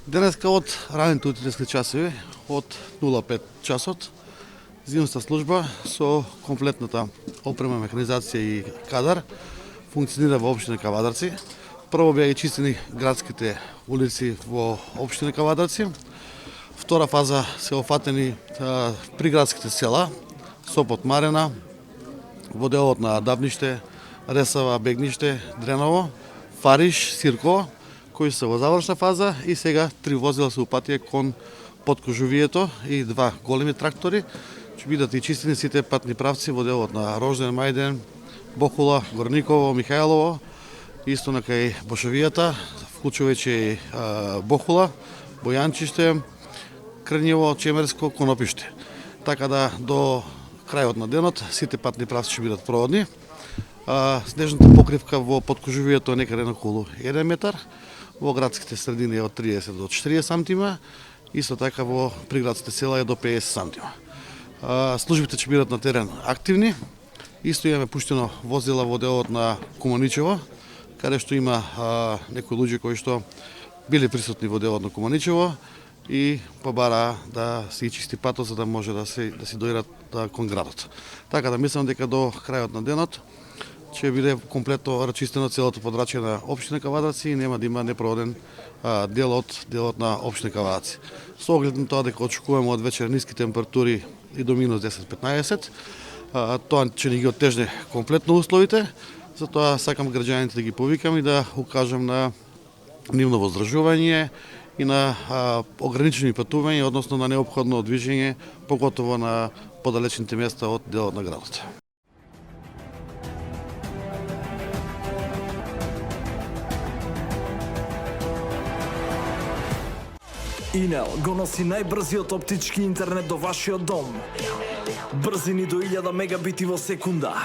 Денеска од раните утрински часови, од 05 часот, зимска служба со комплетната опрема, механизација и кадар функционира во општина Кавадарци. Прво беа и чистени градските улици во општина Кавадарци. Втора фаза се офатени приградските села, Сопот, Марена, во делот на Дабниште, Ресава, Бегниште, Дреново, Фариш, Сирко, кои се во завршна фаза и сега 3 возила се упатија кон подкожувието и 2 големи трактори. Ќе бидат и чистени сите патни правци во делот на Рожден, Мајден, Бохула, Горниково, Михајлово, исто на кај Бошовијата, вклучувајќи и Бохула, Бојанчиште, Крњево, Чемерско, Конопиште. Така да до крајот на денот сите патни правци ќе бидат проводни. Снежната покривка во подкожувието е некаде на околу 1 метар, во градските средини е од 30 до 40 сантима, исто така во приградските села е до 50 сантима. Службите ќе бидат на терен активни. Исто имаме пуштено возила во делот на Куманичево, каде што има некои луѓе кои што биле присутни во делот на Куманичево и побараа да се чисти патот за да може да си дојдат кон градот. Така да мислам дека до крајот на денот ќе биде комплетно рачистено целото подрачје на општина Кавадарци и нема да има непроводен дел од делот на општина Кавадарци. Со оглед на тоа дека очекуваме од вечер ниски температури и до минус 10-15, тоа ќе ни ги оттежне комплетно условите, затоа сакам граѓаните да ги повикам и да укажам на нивно воздржување и на ограничени патувања, односно на неопходно движење, поготово на подалечните места од делот на градот. Инел го носи најбрзиот оптички интернет до вашиот дом. Брзини до 1000 мегабити во секунда.